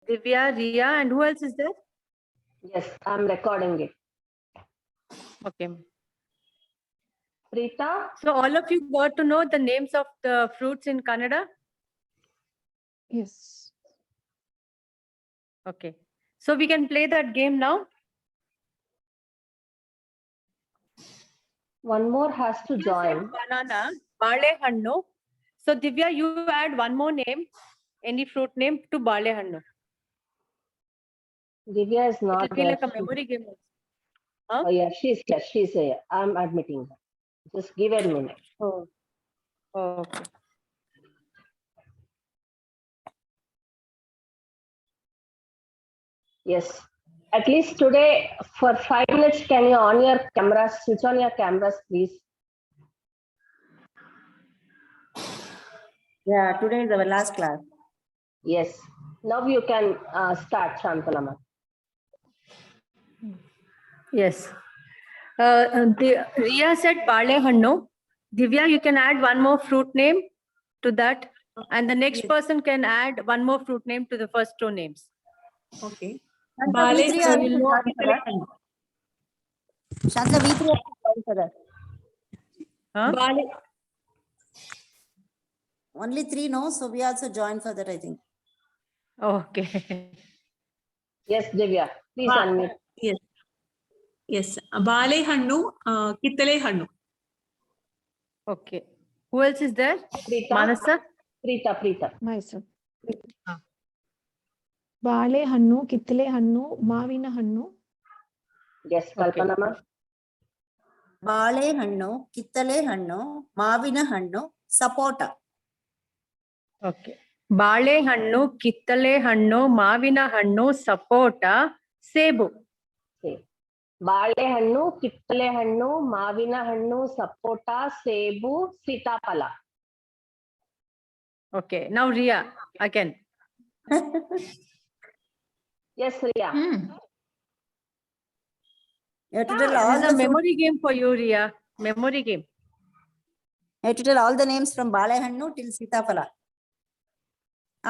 Divya, Riya, and who else is there? Yes, I'm recording it. Okay. Rita? So all of you got to know the names of the fruits in Kannada? Yes. Okay. So we can play that game now. One more has to You said join. banana, balehannu. So Divya, you add one more name, any fruit name to balehannu. Divya is It not will be there. like a memory game also. Huh? Oh yeah, she's here. She's here. I'm admitting her. Just give her a minute. Oh. Oh, okay. Yes. At least today, for 5 minutes, can you on your cameras, switch on your cameras, please? Yeah, today is our last class. Yes. Now you can start, Shantalama. Yes. Riya said balehannu. Divya, you can add one more fruit name to that. And the next person can add one more fruit name to the first two names. Okay. Shanta, we three So are we'll know. join for that. Shanta, we three are join for that. Huh? Only three, no? So we also join for that, I think. Okay. Yes, Divya. Please unmute. Yes. Yes. Balehannu, Kittale Hannu. Okay. Who else is there? Preeta? Manasa? Preeta. Myself. Ah. ಬಾಳೆ ಹಣ್ಣು, ಕಿತ್ತಳೆ ಹಣ್ಣು, ಮಾವಿನ ಹಣ್ಣು. Yes, Kalpanama. ಬಾಳೆಹಣ್ಣು, ಕಿತ್ತಳೆ ಹಣ್ಣು, ಮಾವಿನ ಹಣ್ಣು, ಸಪೋಟ. Okay. ಬಾಳೆಹಣ್ಣು, ಕಿತ್ತಳೆ ಹಣ್ಣು, ಮಾವಿನ ಹಣ್ಣು, ಸಪೋಟ, ಸೇಬು. ಬಾಳೆಹಣ್ಣು, ಕಿತ್ತಳೆ ಹಣ್ಣು, ಮಾವಿನ ಹಣ್ಣು, ಸಪೋಟ, ಸೇಬು, ಸೀತಾಫಲ. Okay. Now Riya again. Yes, Riya. You have to tell all This is the a fruit. memory game for you, Riya. Memory game. You have to tell all the names from Balehannu till Sitafala.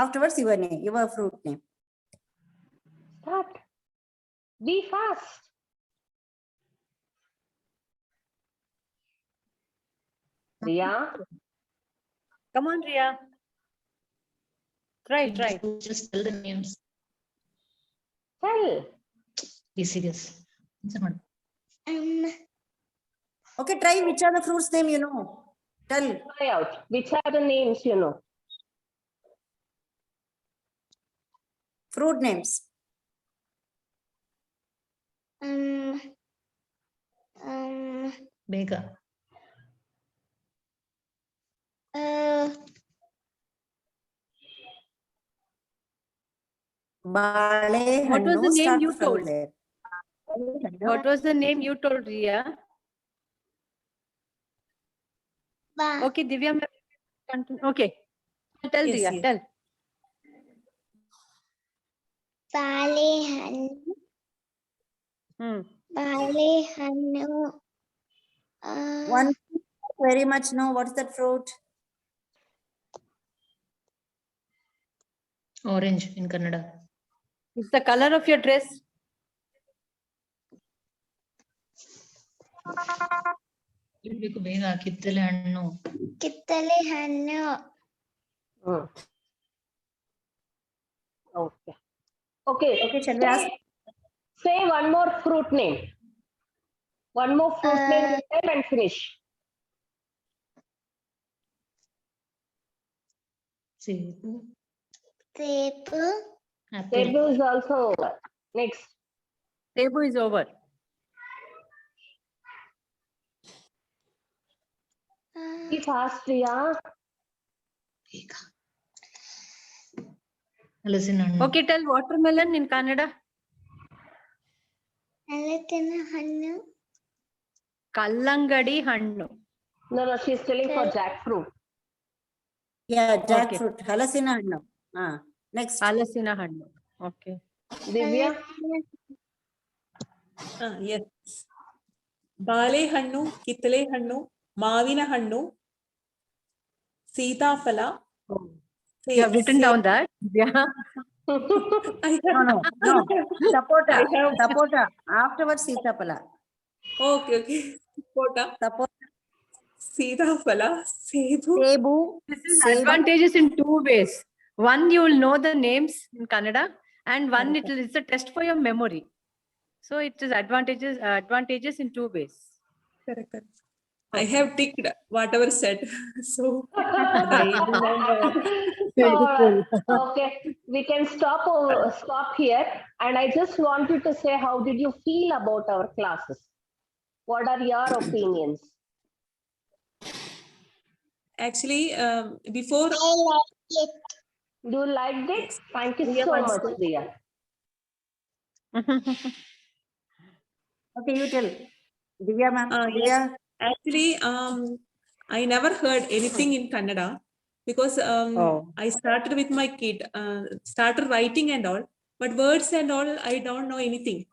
Afterwards, your name, your fruit name. Start. Be fast. Riya, Come on, Riya. Try. Just tell the names. tell. Be serious. Okay, try which are the fruits name you know. Tell. Try out. Which are the names you know? Fruit names. Bega. What was the name you told? There. What was the name you told, Riya? Okay, Divya. Continue. Okay. Tell Yes, Riya. yes. Tell. ಬಾಳೆಹಣ್ಣು, ಬಾಳೆಹಣ್ಣು, One very much know what's that fruit? Orange in Kannada. It's the color of your dress. ಹೇಳ್ಬೇಕು ಬೇಗ ಕಿತ್ತಲೆ ಹಣ್ಣು. ಕಿತ್ತಳೆ ಹಣ್ಣು. Okay. Okay. Okay, shall we ask? Say one more fruit name. One more fruit name and finish. ಸೇಬು. ಸೇಬು. Apple. Cebu is also over. Next. Cebu is over. Be fast, Riya. ಬೇಗ. ಹಲಸಿನ ಹಣ್ಣು. Okay, tell watermelon in Kannada. ಹಲಸಿನ ಹಣ್ಣು. Kallangadi hannu. No, she's telling for jackfruit. Yeah, Okay. jackfruit. Halasina hannu. Next. Halasina hannu. Okay. Divya. Yes. ಬಾಳೆಹಣ್ಣು, ಕಿತ್ತಳೆ ಹಣ್ಣು, ಮಾವಿನ ಹಣ್ಣು, ಸೀತಾಫಲ. You have written down that. Yeah. I No, have, no. Sapota. I have- Sapota. Afterwards, Sitapala. okay. Sapota, Sapota. Sitapala, Sebu. Sebu. This is Sebu. advantageous in two ways. One, you will know the names in Kannada, and one, it's a test for your memory. So it is advantageous in two ways. Correct. I have ticked whatever said. So Okay, we can stop here. And I just wanted to say, how did you feel about our classes? What are your opinions? actually, before I like it. Do you liked it? Thank you Priya so wants much, to- Priya. Okay, you tell. Divya ma'am. yes. Divya. Actually, I never heard anything in Kannada because Oh. I started with my kid, started writing and all, but words and all, I don't know anything.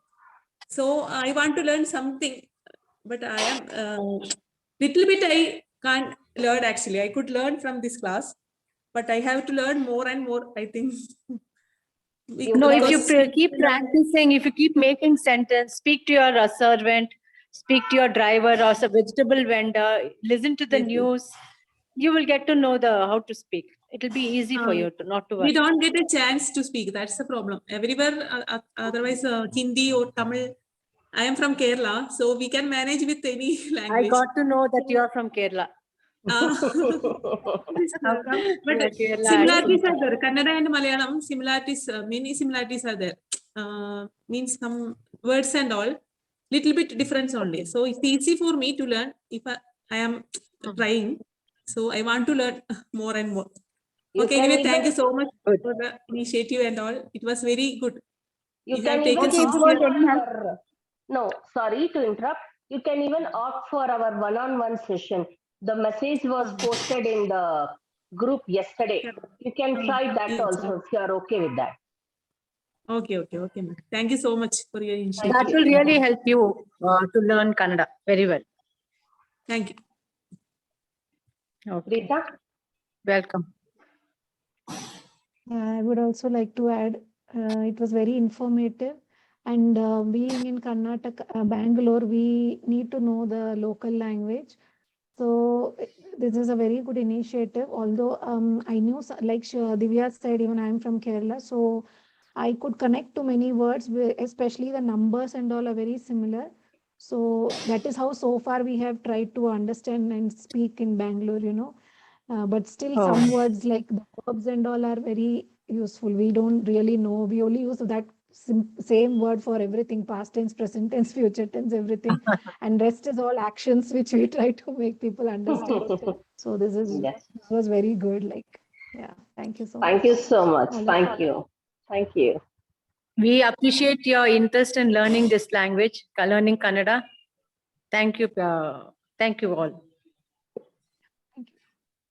So I want to learn something, but I am little bit I can't learn actually. I could learn from this class, but I have to learn more and more, I think. No, if you Because- keep practicing, if you keep making sentence, speak to your servant, speak to your driver or a vegetable vendor, listen to the Yes, yes. news, you will get to know how to speak. It will be easy for you to not to We worry. don't get a chance to speak. That's the problem. Everywhere, otherwise, Hindi or Tamil. I am from Kerala, so we can manage with any I language. got to know that you are from Kerala. Uh, How come? but Yeah, Kerala, similarities are there. Kannada and Malayalam similarities, many similarities are there. Means some words and all, little bit difference only. So it's easy for me to learn if I am trying. So I want to learn more and more. You Okay, can anyway, thank even- you so much Good. for the initiative and all. It was very good. You You can have even taken opt sincere- for, no, sorry to interrupt. You can even opt for our one-on-one session. The message was posted in the group yesterday. You can try that Yes, also if you are okay with that. Okay, ma'am. Thank you so much for your initiative. That will really help you to learn Kannada very well. Thank you. Okay. Rita? Welcome. I would also like to add, it was very informative. And being in Karnataka, Bangalore, we need to know the local language. So this is a very good initiative. Although I knew, like Divya said, even I am from Kerala, so I could connect to many words, especially the numbers and all are very similar. So that is how so far we have tried to understand and speak in Bangalore, you know. But still some words like the verbs and all are very useful. We don't really know. We only use that same word for everything, past tense, present tense, future tense, everything. And rest is all actions which we try to make people understand. So this was very good. Like, yeah, thank you so much. Thank you so much. All of Thank you. Thank you. We appreciate your interest in learning this language, learning Kannada. Thank you. Thank you all.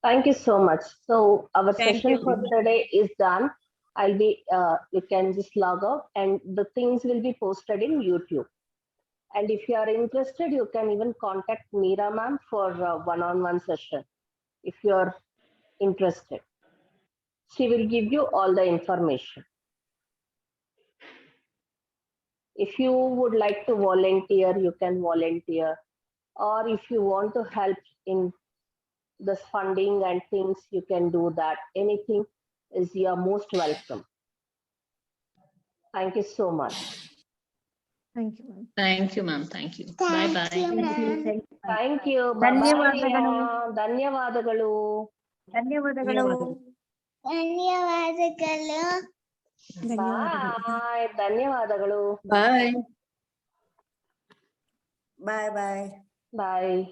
Thank you so much. So our Thank session you. for today is done. You can just log out and the things will be posted in YouTube. And if you are interested, you can even contact Meera ma'am for a one-on-one session. If you are interested, she will give you all the information. If you would like to volunteer, you can volunteer. Or if you want to help in this funding and things, you can do that. Anything is you're most welcome. Thank you so much. Thank you, ma'am. Thank you, ma'am. Thank you. Thank Bye-bye. you, ma'am. Thank you. Bye-bye, ಧನ್ಯವಾದಗಳು. Riya. ಧನ್ಯವಾದಗಳು. ಧನ್ಯವಾದಗಳು. ಧನ್ಯವಾದಗಳು. Bye. ಧನ್ಯವಾದಗಳು. Bye. Bye bye. Bye.